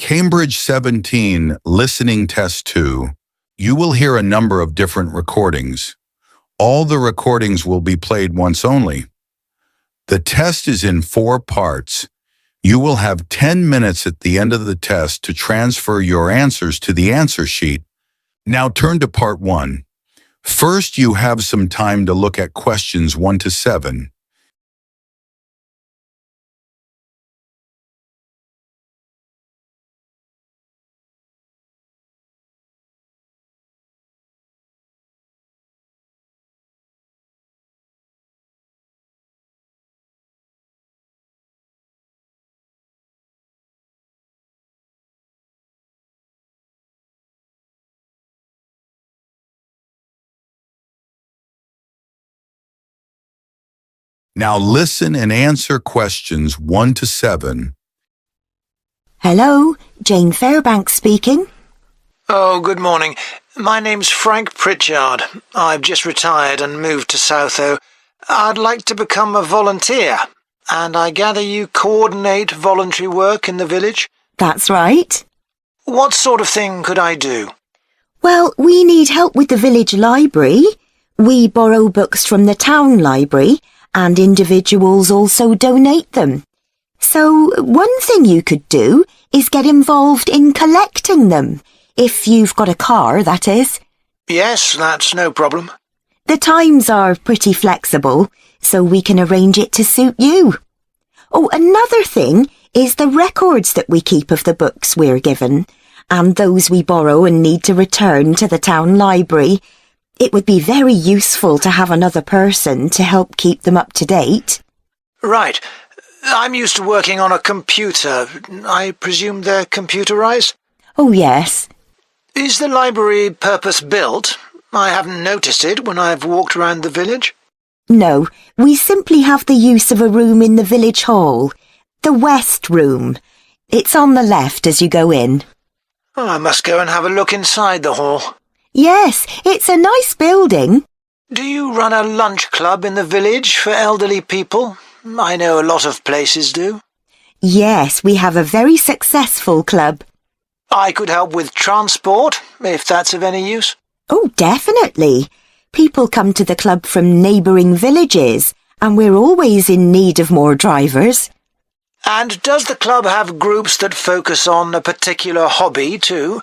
Cambridge 17 Listening Test 2, you will hear a number of different recordings. All the recordings will be played once only. The test is in 4 parts. You will have 10 minutes at the end of the test to transfer your answers to the answer sheet. Now turn to part 1. First, you have some time to look at questions 1 to 7. Now listen and answer questions 1 to 7. Hello, Jane Fairbanks speaking. Oh, good morning. My name's Frank Pritchard. I've just retired and moved to Southo. I'd like to become a volunteer, and I gather you coordinate voluntary work in the village? That's right. What sort of thing could I do? Well, we need help with the village library. We borrow books from the town library, and individuals also donate them. So one thing you could do is get involved in collecting them, if you've got a car, that is. Yes, that's no problem. The times are pretty flexible, so we can arrange it to suit you. Oh, another thing is the records that we keep of the books we're given, and those we borrow and need to return to the town library. It would be very useful to have another person to help keep them up to date. Right. I'm used to working on a computer. I presume they're computerized? Oh, yes. Is the library purpose-built? I haven't noticed it when I've walked around the village. No, we simply have the use of a room in the village hall. The West Room. It's on the left as you go in. Oh, I must go and have a look inside the hall. Yes, it's a nice building. Do you run a lunch club in the village for elderly people? I know a lot of places do. Yes, we have a very successful club. I could help with transport, if that's of any use. Oh, definitely. People come to the club from neighbouring villages, and we're always in need of more drivers. And does the club have groups that focus on a particular hobby too?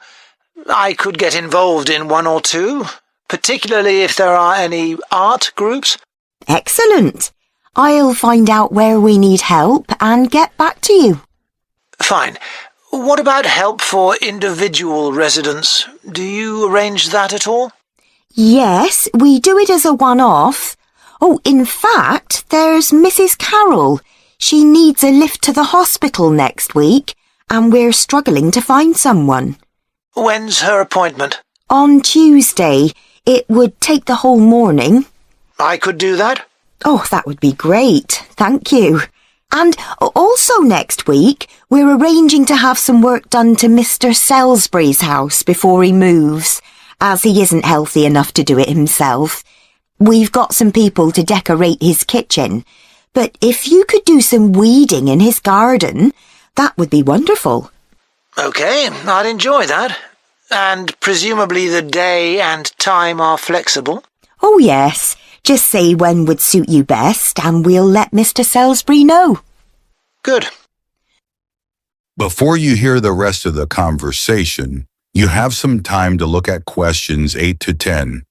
I could get involved in 1 or 2, particularly if there are any art groups. Excellent. I'll find out where we need help and get back to you. Fine. What about help for individual residents? Do you arrange that at all? Yes, we do it as a one-off. Oh, in fact, there's Mrs. Carroll. She needs a lift to the hospital next week, and we're struggling to find someone. When's her appointment? On Tuesday. It would take the whole morning. I could do that? Oh, that would be great. Thank you. And also next week, we're arranging to have some work done to Mr. Salisbury's house before he moves, as he isn't healthy enough to do it himself. We've got some people to decorate his kitchen, but if you could do some weeding in his garden, that would be wonderful. OK, I'd enjoy that. And presumably the day and time are flexible? Oh, yes. Just say when would suit you best, and we'll let Mr. Salisbury know. Good. Before you hear the rest of the conversation, you have some time to look at questions 8 to 10.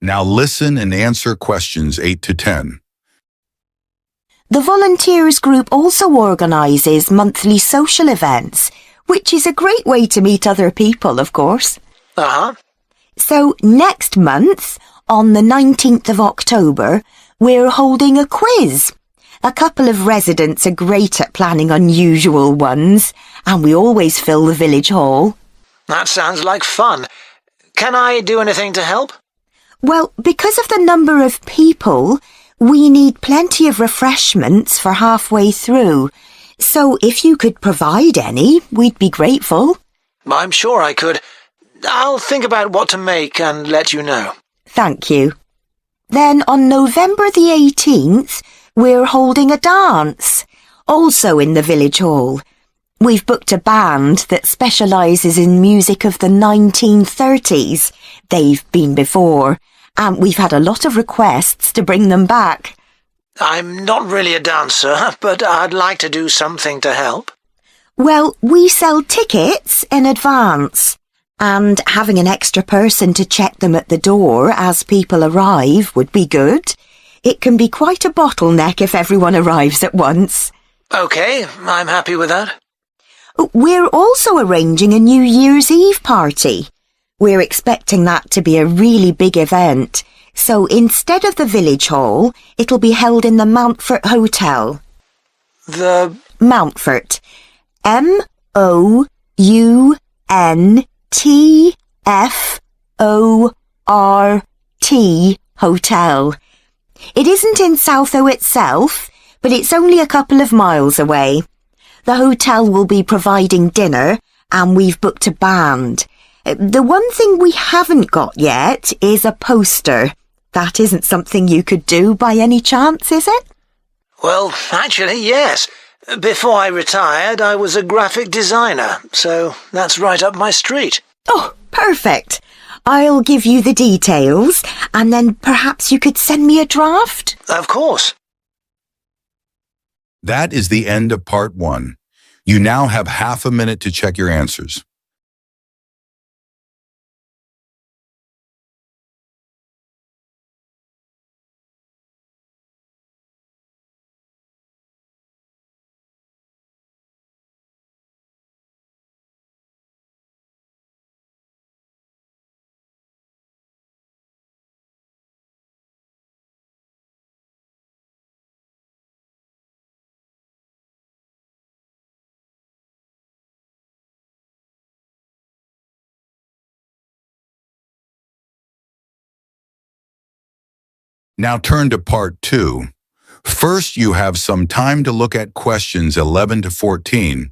Now listen and answer questions 8 to 10. The volunteers group also organises monthly social events, which is a great way to meet other people, of course. Uh-huh. So next month, on the 19th of October, we're holding a quiz. A couple of residents are great at planning unusual ones, and we always fill the village hall. That sounds like fun. Can I do anything to help? Well, because of the number of people, We need plenty of refreshments for halfway through, so if you could provide any, we'd be grateful. I'm sure I could. I'll think about what to make and let you know. Thank you. Then on November the 18th, we're holding a dance, also in the village hall. We've booked a band that specialises in music of the 1930s. They've been before, and we've had a lot of requests to bring them back. I'm not really a dancer, but I'd like to do something to help. Well, we sell tickets in advance, and having an extra person to check them at the door as people arrive would be good. It can be quite a bottleneck if everyone arrives at once. OK, I'm happy with that. We're also arranging a New Year's Eve party. We're expecting that to be a really big event, so instead of the village hall, it'll be held in the Mountfort Hotel. The... Mountfort. M-O-U-N-T-F-O-R-T Hotel. It isn't in Southo itself, but it's only a couple of miles away. The hotel will be providing dinner, and we've booked a band. The one thing we haven't got yet is a poster. That isn't something you could do by any chance, is it? Well, actually, yes. Before I retired, I was a graphic designer, so that's right up my street. Oh, perfect. I'll give you the details, and then perhaps you could send me a draft? Of course. That is the end of part 1. You now have half a minute to check your answers. Now turn to part 2. First, you have some time to look at questions 11 to 14.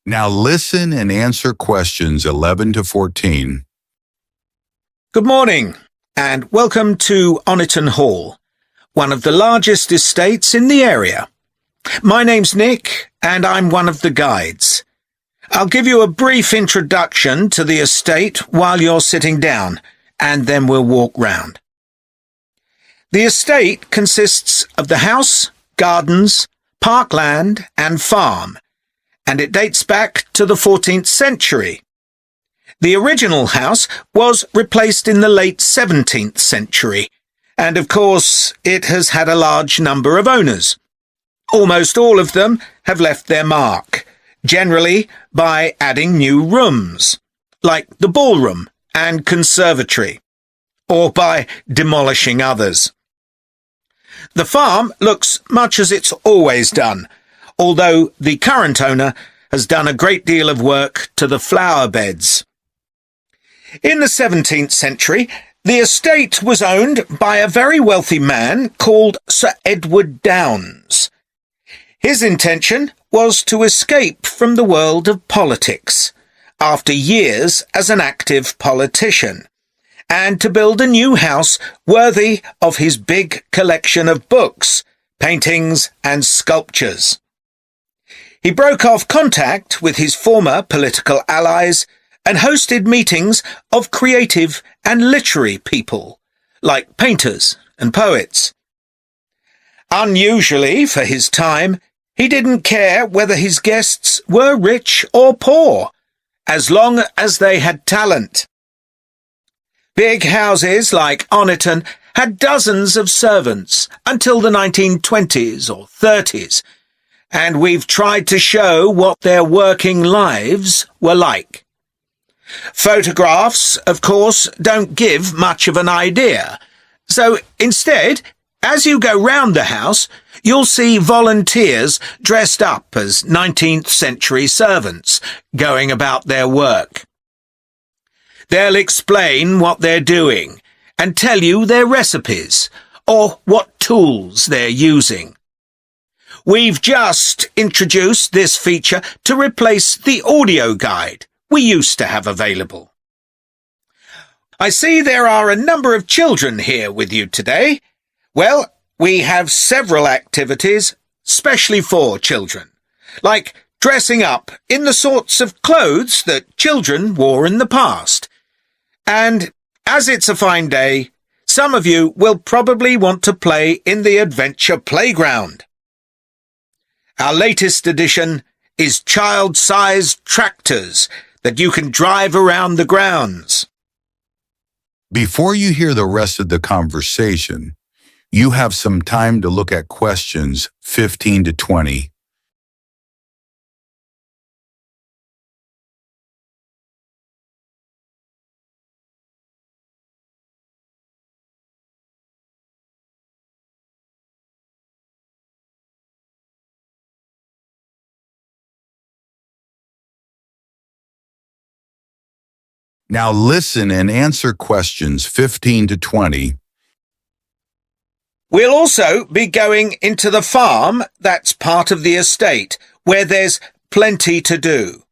Now listen and answer questions 11 to 14. Good morning, and welcome to Oniton Hall, one of the largest estates in the area. My name's Nick, and I'm one of the guides. I'll give you a brief introduction to the estate while you're sitting down, and then we'll walk round. The estate consists of the house, gardens, parkland, and farm, and it dates back to the 14th century. The original house was replaced in the late 17th century, and of course it has had a large number of owners. Almost all of them have left their mark, generally by adding new rooms, like the ballroom and conservatory, or by demolishing others. The farm looks much as it's always done, although the current owner has done a great deal of work to the flower beds. In the 17th century, the estate was owned by a very wealthy man called Sir Edward Downes. His intention was to escape from the world of politics after years as an active politician, and to build a new house worthy of his big collection of books, paintings, and sculptures. He broke off contact with his former political allies and hosted meetings of creative and literary people, like painters and poets. Unusually for his time, he didn't care whether his guests were rich or poor, as long as they had talent. Big houses like Oniton had dozens of servants until the 1920s or 30s, and we've tried to show what their working lives were like. Photographs, of course, don't give much of an idea, so instead, as you go round the house, you'll see volunteers dressed up as 19th century servants going about their work. They'll explain what they're doing and tell you their recipes or what tools they're using. We've just introduced this feature to replace the audio guide we used to have available. I see there are a number of children here with you today. Well, we have several activities specially for children, like dressing up in the sorts of clothes that children wore in the past. And as it's a fine day, some of you will probably want to play in the adventure playground. Our latest addition is child-sized tractors that you can drive around the grounds. Before you hear the rest of the conversation, you have some time to look at questions 15 to 20. Now listen and answer questions 15 to 20. We'll also be going into the farm that's part of the estate, where there's plenty to do.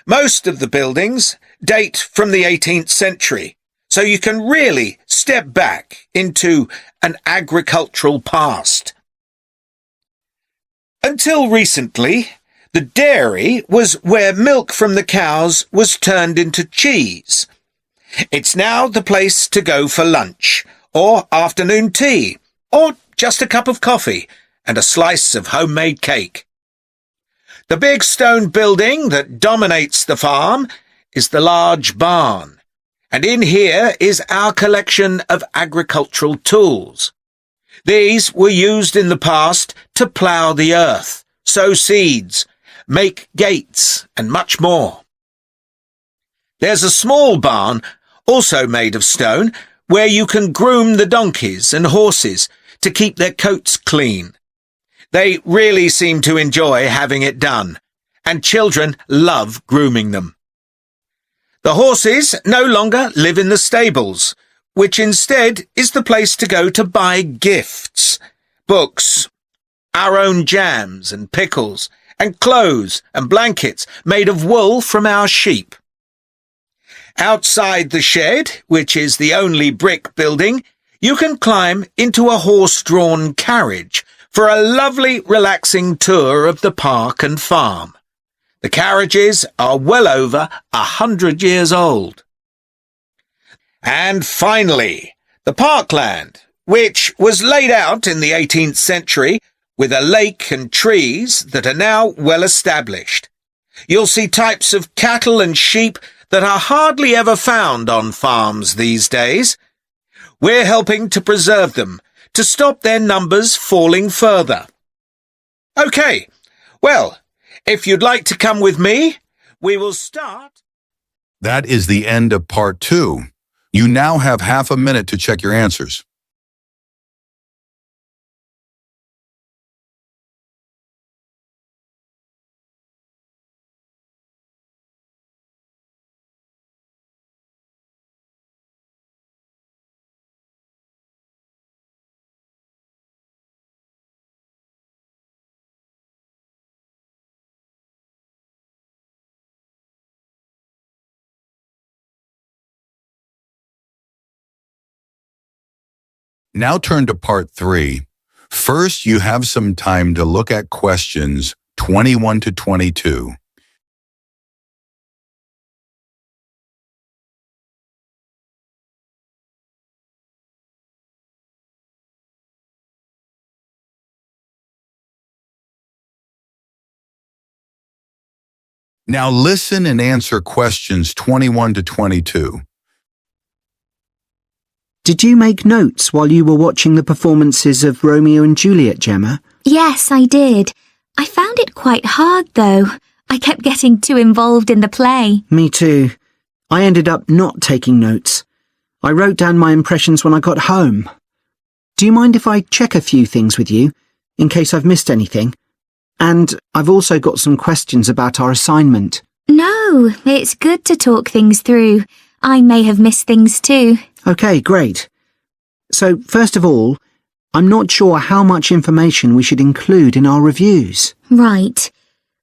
Most of the buildings date from the 18th century, so you can really step back into an agricultural past. Until recently, the dairy was where milk from the cows was turned into cheese. It's now the place to go for lunch, or afternoon tea, or just a cup of coffee and a slice of homemade cake. The big stone building that dominates the farm is the large barn, and in here is our collection of agricultural tools. These were used in the past to plough the earth, sow seeds, make gates, and much more. There's a small barn, also made of stone, where you can groom the donkeys and horses to keep their coats clean. They really seem to enjoy having it done, and children love grooming them. The horses no longer live in the stables, which instead is the place to go to buy gifts, books, our own jams and pickles, and clothes and blankets made of wool from our sheep. Outside the shed, which is the only brick building, you can climb into a horse-drawn carriage for a lovely, relaxing tour of the park and farm. The carriages are well over 100 years old. And finally, the parkland, which was laid out in the 18th century with a lake and trees that are now well established. You'll see types of cattle and sheep that are hardly ever found on farms these days. We're helping to preserve them, to stop their numbers falling further. OK, well, if you'd like to come with me, we will start. That is the end of part 2. You now have half a minute to check your answers. Now turn to part 3. First, you have some time to look at questions 21 to 22. Now listen and answer questions 21 to 22. Did you make notes while you were watching the performances of Romeo and Juliet, Gemma? Yes, I did. I found it quite hard, though. I kept getting too involved in the play. Me too. I ended up not taking notes. I wrote down my impressions when I got home. Do you mind if I check a few things with you, in case I've missed anything? And I've also got some questions about our assignment. No, it's good to talk things through. I may have missed things too. Okay, great. So, first of all, I'm not sure how much information we should include in our reviews. Right.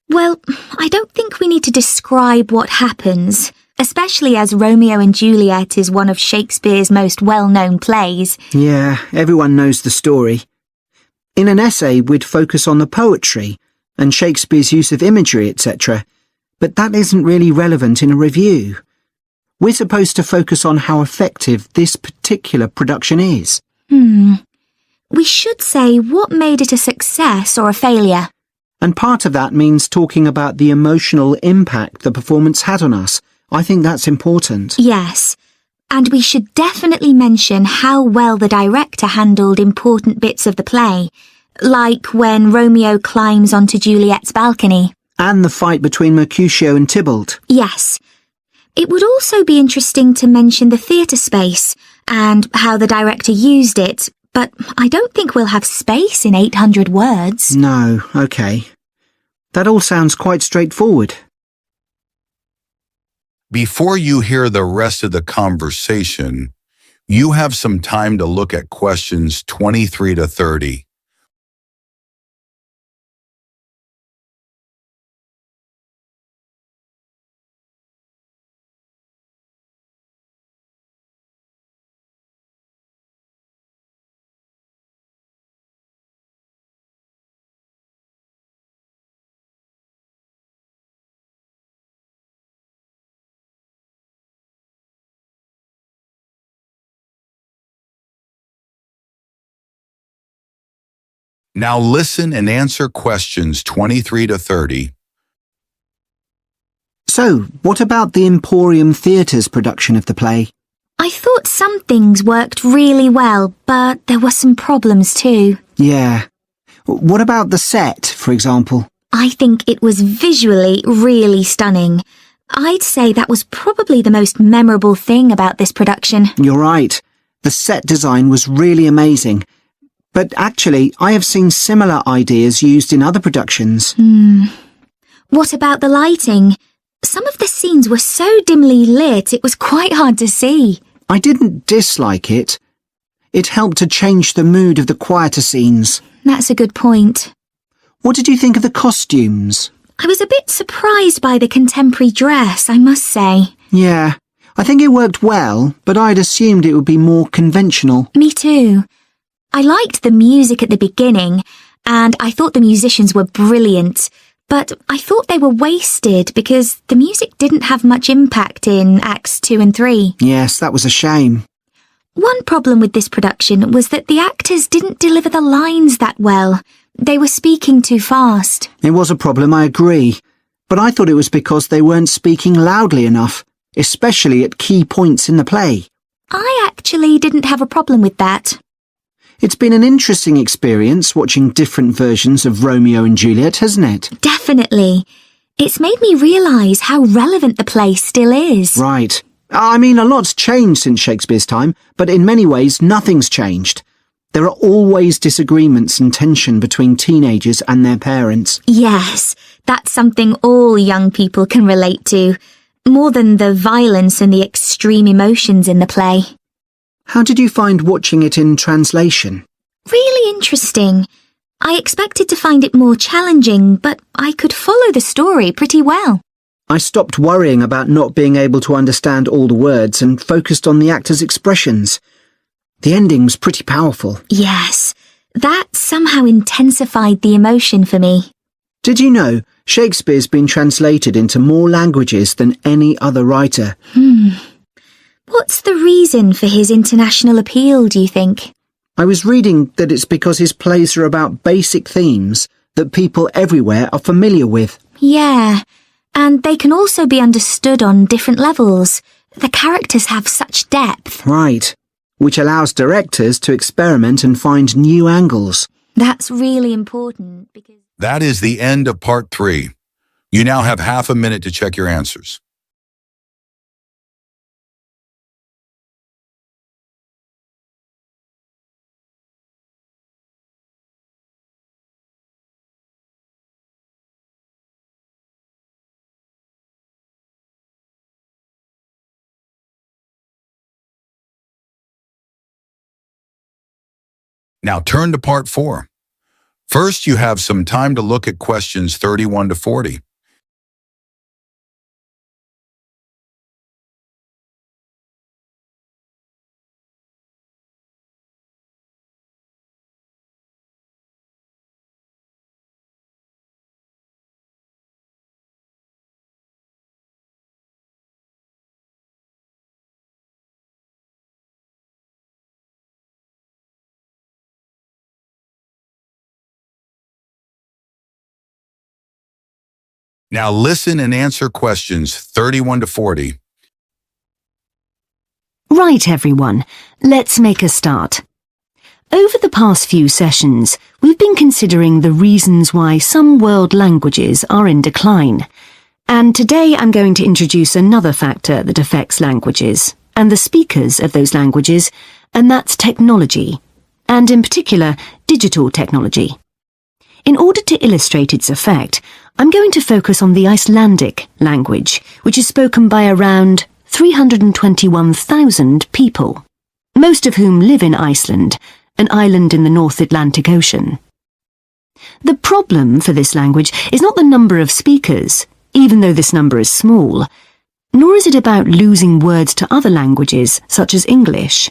Well, I don't think we need to describe what happens, especially as Romeo and Juliet is one of Shakespeare's most well-known plays. Yeah, everyone knows the story. In an essay, we'd focus on the poetry and Shakespeare's use of imagery, etc., but that isn't really relevant in a review. We're supposed to focus on how effective this particular production is. We should say what made it a success or a failure. And part of that means talking about the emotional impact the performance had on us. I think that's important. Yes, and we should definitely mention how well the director handled important bits of the play, like when Romeo climbs onto Juliet's balcony. And the fight between Mercutio and Tybalt. Yes. It would also be interesting to mention the theatre space and how the director used it, but I don't think we'll have space in 800 words. No, okay. That all sounds quite straightforward. Before you hear the rest of the conversation, you have some time to look at questions 23 to 30. Now listen and answer questions 23 to 30. So, what about the Emporium Theatre's production of the play? I thought some things worked really well, but there were some problems too. Yeah. What about the set, for example? I think it was visually really stunning. I'd say that was probably the most memorable thing about this production. You're right. The set design was really amazing. But actually, I have seen similar ideas used in other productions. What about the lighting? Some of the scenes were so dimly lit, it was quite hard to see. I didn't dislike it. It helped to change the mood of the quieter scenes. That's a good point. What did you think of the costumes? I was a bit surprised by the contemporary dress, I must say. Yeah, I think it worked well, but I'd assumed it would be more conventional. Me too. I liked the music at the beginning, and I thought the musicians were brilliant, but I thought they were wasted because the music didn't have much impact in Acts 2 and 3. Yes, that was a shame. One problem with this production was that the actors didn't deliver the lines that well. They were speaking too fast. It was a problem, I agree. But I thought it was because they weren't speaking loudly enough, especially at key points in the play. I actually didn't have a problem with that. It's been an interesting experience watching different versions of Romeo and Juliet, hasn't it? Definitely. It's made me realise how relevant the play still is. Right. I mean, a lot's changed since Shakespeare's time, but in many ways nothing's changed. There are always disagreements and tension between teenagers and their parents. Yes, that's something all young people can relate to, more than the violence and the extreme emotions in the play. How did you find watching it in translation? Really interesting. I expected to find it more challenging, but I could follow the story pretty well. I stopped worrying about not being able to understand all the words and focused on the actors' expressions. The ending's pretty powerful. Yes, that somehow intensified the emotion for me. Did you know Shakespeare's been translated into more languages than any other writer? What's the reason for his international appeal, do you think? I was reading that it's because his plays are about basic themes that people everywhere are familiar with. Yeah, and they can also be understood on different levels. The characters have such depth. Right, which allows directors to experiment and find new angles. That's really important because That is the end of part 3. You now have half a minute to check your answers. Now turn to part 4. First, you have some time to look at questions 31 to 40. Now listen and answer questions 31 to 40. Right, everyone, let's make a start. Over the past few sessions, we've been considering the reasons why some world languages are in decline. And today I'm going to introduce another factor that affects languages, and the speakers of those languages, and that's technology, and in particular, digital technology. In order to illustrate its effect, I'm going to focus on the Icelandic language, which is spoken by around 321,000 people, most of whom live in Iceland, an island in the North Atlantic Ocean. The problem for this language is not the number of speakers, even though this number is small, nor is it about losing words to other languages, such as English.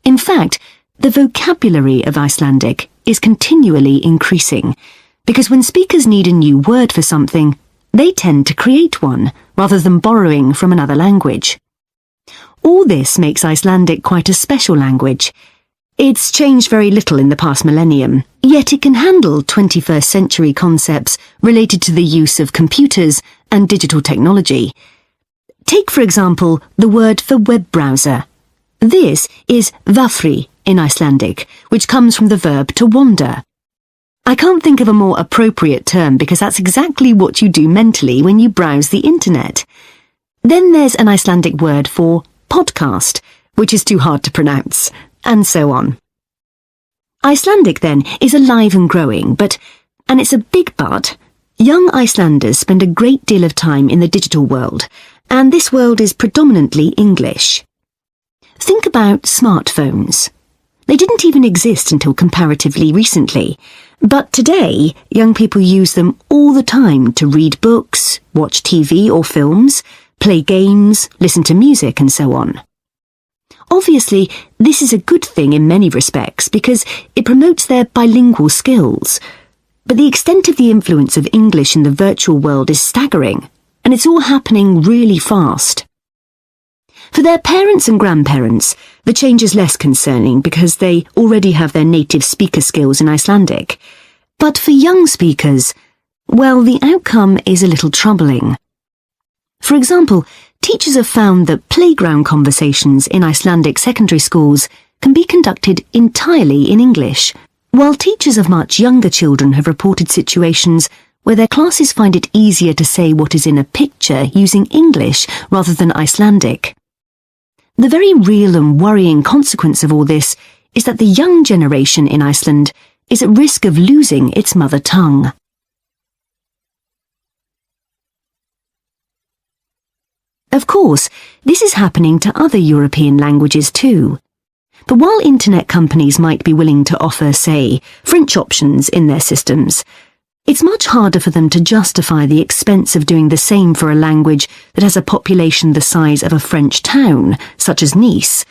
In fact, the vocabulary of Icelandic is continually increasing, because when speakers need a new word for something, they tend to create one, rather than borrowing from another language. All this makes Icelandic quite a special language. It's changed very little in the past millennium, yet it can handle 21st century concepts related to the use of computers and digital technology. Take, for example, the word for web browser. This is vafri in Icelandic, which comes from the verb to wander. I can't think of a more appropriate term because that's exactly what you do mentally when you browse the internet. Then there's an Icelandic word for podcast, which is too hard to pronounce, and so on. Icelandic, then, is alive and growing, and it's a big but, young Icelanders spend a great deal of time in the digital world, and this world is predominantly English. Think about smartphones. They didn't even exist until comparatively recently, but today young people use them all the time to read books, watch TV or films, play games, listen to music and so on. Obviously, this is a good thing in many respects because it promotes their bilingual skills, but the extent of the influence of English in the virtual world is staggering, and it's all happening really fast. For their parents and grandparents, the change is less concerning because they already have their native speaker skills in Icelandic. But for young speakers, well, the outcome is a little troubling. For example, teachers have found that playground conversations in Icelandic secondary schools can be conducted entirely in English, while teachers of much younger children have reported situations where their classes find it easier to say what is in a picture using English rather than Icelandic. The very real and worrying consequence of all this is that the young generation in Iceland is at risk of losing its mother tongue. Of course, this is happening to other European languages too. But while internet companies might be willing to offer, say, French options in their systems, it's much harder for them to justify the expense of doing the same for a language that has a population the size of a French town, such as Nice.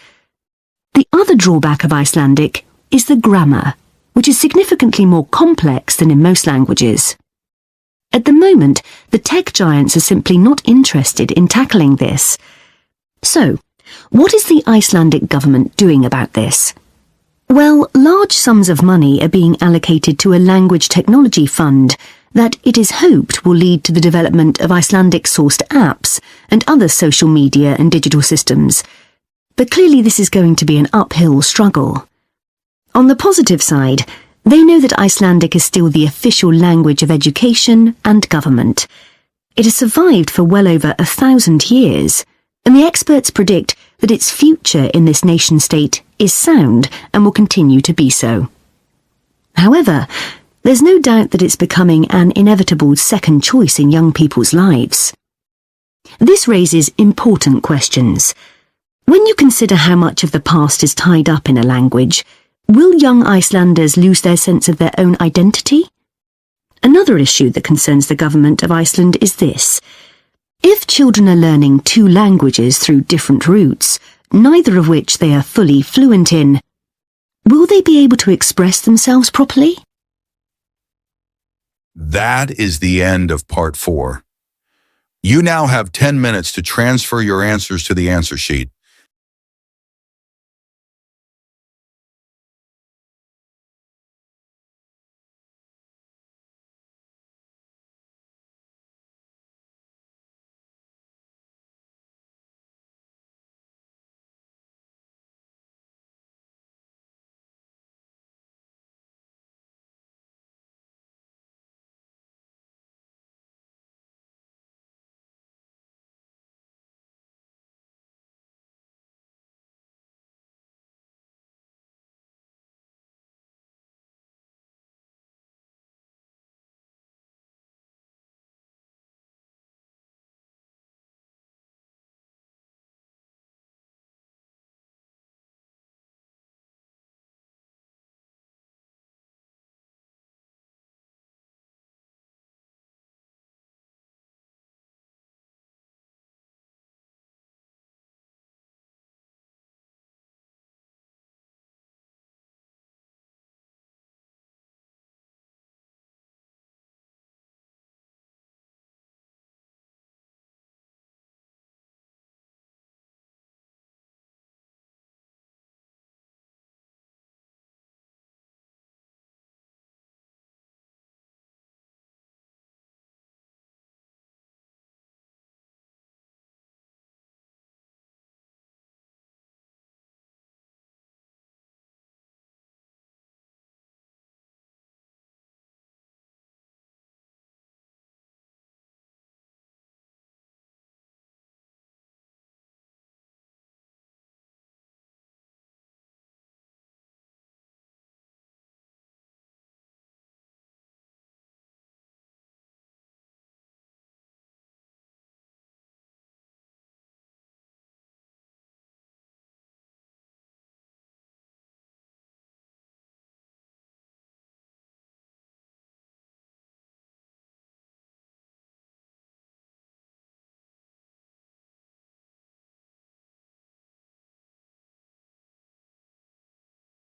The other drawback of Icelandic is the grammar, which is significantly more complex than in most languages. At the moment, the tech giants are simply not interested in tackling this. So, what is the Icelandic government doing about this? Well, large sums of money are being allocated to a language technology fund that it is hoped will lead to the development of Icelandic-sourced apps and other social media and digital systems. But clearly this is going to be an uphill struggle. On the positive side, They know that Icelandic is still the official language of education and government. It has survived for well over 1,000 years, and the experts predict that its future in this nation-state is sound and will continue to be so. However, there's no doubt that it's becoming an inevitable second choice in young people's lives. This raises important questions. When you consider how much of the past is tied up in a language, will young Icelanders lose their sense of their own identity? Another issue that concerns the government of Iceland is this. If children are learning 2 languages through different routes, neither of which they are fully fluent in, will they be able to express themselves properly? That is the end of part 4. You now have 10 minutes to transfer your answers to the answer sheet.